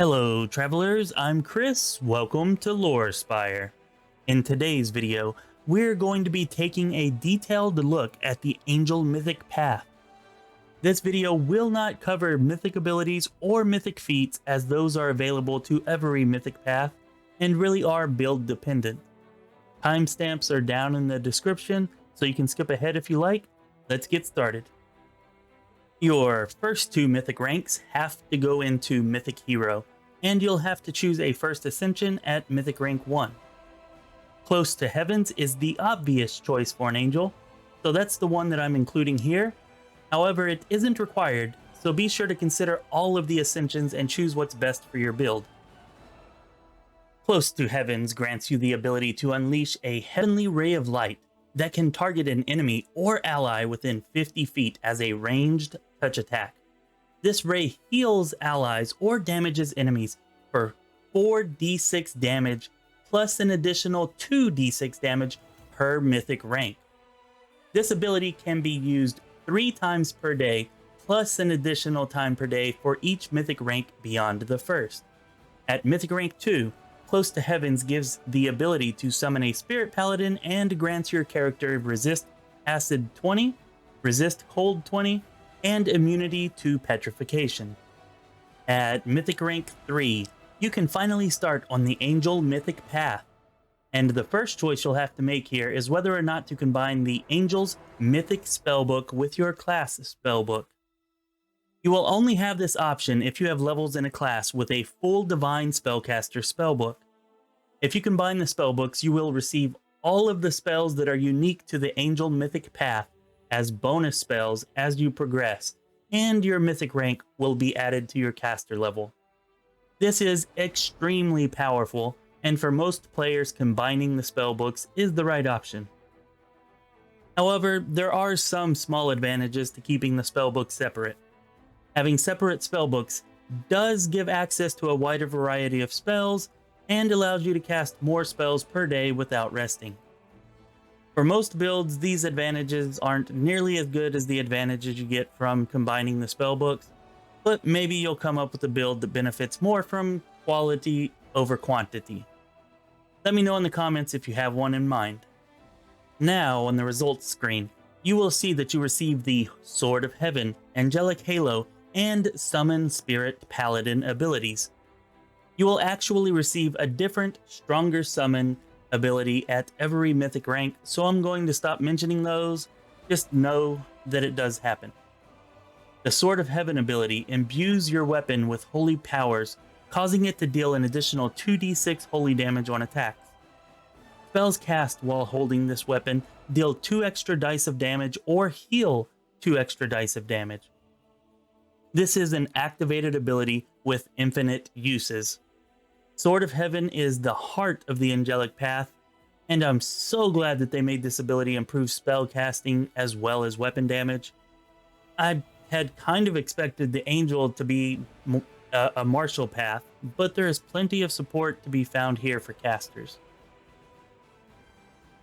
Hello travelers, I'm Chris, welcome to Lore Spire. In today's video, we're going to be taking a detailed look at the Angel Mythic Path. This video will not cover mythic abilities or mythic feats, as those are available to every mythic path and really are build dependent. Timestamps are down in the description, so you can skip ahead if you like. Let's get started. Your first two mythic ranks have to go into Mythic Hero, and you'll have to choose a first Ascension at Mythic Rank 1. Close to Heavens is the obvious choice for an Angel, so that's the one that I'm including here. However, it isn't required, so be sure to consider all of the Ascensions and choose what's best for your build. Close to Heavens grants you the ability to unleash a heavenly ray of light that can target an enemy or ally within 50 feet as a ranged touch attack. This ray heals allies or damages enemies for 4d6 damage plus an additional 2d6 damage per mythic rank. This ability can be used 3 times per day plus an additional time per day for each mythic rank beyond the first. At Mythic Rank 2, Close to Heavens gives the ability to summon a Spirit Paladin and grants your character Resist Acid 20, Resist Cold 20, and immunity to petrification. At Mythic Rank 3, you can finally start on the Angel Mythic Path, and the first choice you'll have to make here is whether or not to combine the Angel's Mythic Spellbook with your class Spellbook. You will only have this option if you have levels in a class with a full Divine Spellcaster Spellbook. If you combine the Spellbooks, you will receive all of the spells that are unique to the Angel Mythic Path as bonus spells as you progress, and your mythic rank will be added to your caster level. This is extremely powerful, and for most players, combining the spellbooks is the right option. However, there are some small advantages to keeping the spellbooks separate. Having separate spellbooks does give access to a wider variety of spells and allows you to cast more spells per day without resting. For most builds, these advantages aren't nearly as good as the advantages you get from combining the spellbooks, but maybe you'll come up with a build that benefits more from quality over quantity. Let me know in the comments if you have one in mind. Now, on the results screen, you will see that you received the Sword of Heaven, Angelic Halo, and Summon Spirit Paladin abilities. You will actually receive a different, stronger summon ability at every mythic rank, so I'm going to stop mentioning those. Just know that it does happen. The Sword of Heaven ability imbues your weapon with holy powers, causing it to deal an additional 2d6 holy damage on attacks. Spells cast while holding this weapon deal 2 extra dice of damage or heal 2 extra dice of damage. This is an activated ability with infinite uses. Sword of Heaven is the heart of the Angelic Path, and I'm so glad that they made this ability improve spell casting as well as weapon damage. I had kind of expected the Angel to be a martial path, but there is plenty of support to be found here for casters.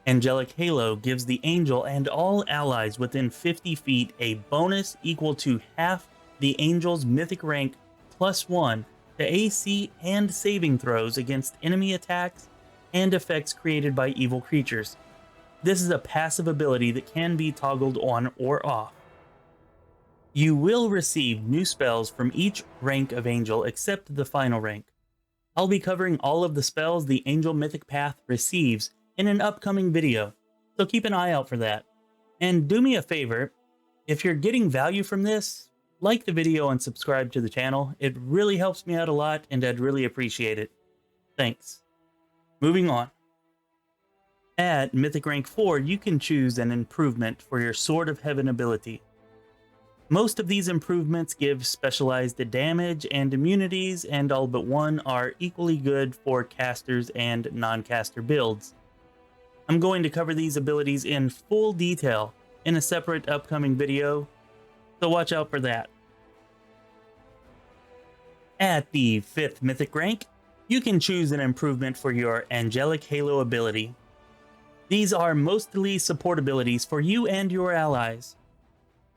Angelic Halo gives the Angel and all allies within 50 feet a bonus equal to half the Angel's mythic rank +1 to AC and saving throws against enemy attacks and effects created by evil creatures. This is a passive ability that can be toggled on or off. You will receive new spells from each rank of Angel except the final rank. I'll be covering all of the spells the Angel Mythic Path receives in an upcoming video, so keep an eye out for that. And do me a favor, if you're getting value from this, like the video and subscribe to the channel. It really helps me out a lot, and I'd really appreciate it. Thanks. Moving on. At Mythic Rank 4, you can choose an improvement for your Sword of Heaven ability. Most of these improvements give specialized damage and immunities, and all but one are equally good for casters and non-caster builds. I'm going to cover these abilities in full detail in a separate upcoming video, so watch out for that. At the 5th Mythic Rank, you can choose an improvement for your Angelic Halo ability. These are mostly support abilities for you and your allies.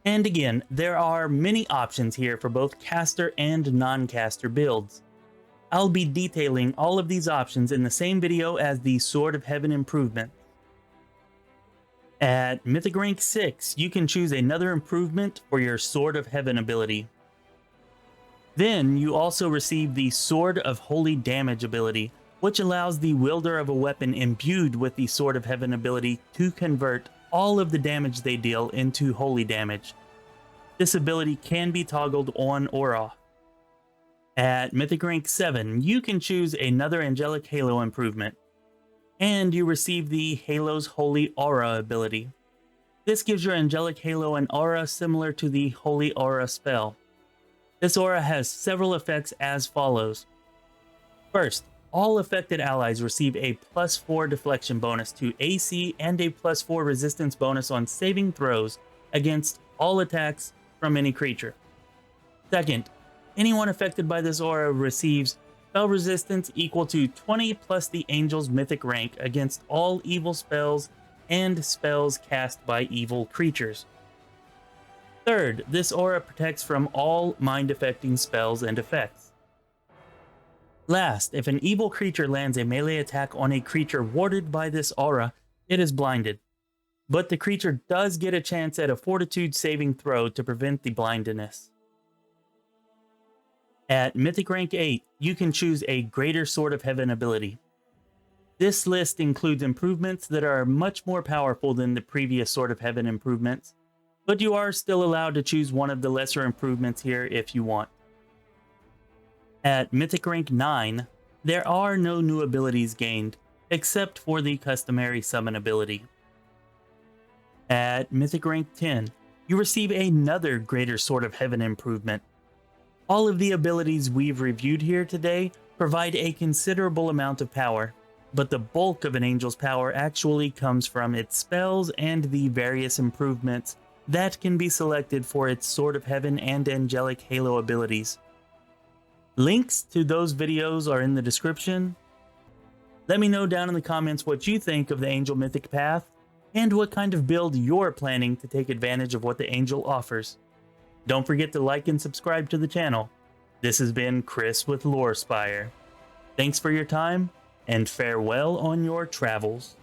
And again, there are many options here for both caster and non-caster builds. I'll be detailing all of these options in the same video as the Sword of Heaven improvement. At Mythic Rank 6, you can choose another improvement for your Sword of Heaven ability. Then you also receive the Sword of Holy Damage ability, which allows the wielder of a weapon imbued with the Sword of Heaven ability to convert all of the damage they deal into holy damage. This ability can be toggled on or off. At Mythic Rank 7, you can choose another Angelic Halo improvement, and you receive the Halo's Holy Aura ability. This gives your Angelic Halo an aura similar to the Holy Aura spell. This aura has several effects as follows. First, all affected allies receive a +4 deflection bonus to AC and a +4 resistance bonus on saving throws against all attacks from any creature. Second, anyone affected by this aura receives spell resistance equal to 20 plus the Angel's Mythic rank against all evil spells and spells cast by evil creatures. Third, this aura protects from all mind-affecting spells and effects. Last, if an evil creature lands a melee attack on a creature warded by this aura, it is blinded. But the creature does get a chance at a fortitude saving throw to prevent the blindness. At Mythic Rank 8, you can choose a Greater Sword of Heaven ability. This list includes improvements that are much more powerful than the previous Sword of Heaven improvements, but you are still allowed to choose one of the lesser improvements here if you want. At Mythic Rank 9, there are no new abilities gained, except for the customary summon ability. At Mythic Rank 10, you receive another Greater Sword of Heaven improvement. All of the abilities we've reviewed here today provide a considerable amount of power, but the bulk of an angel's power actually comes from its spells and the various improvements that can be selected for its Sword of Heaven and Angelic Halo abilities. Links to those videos are in the description. Let me know down in the comments what you think of the Angel Mythic Path, and what kind of build you're planning to take advantage of what the Angel offers. Don't forget to like and subscribe to the channel. This has been Chris with Lore Spire. Thanks for your time, and farewell on your travels.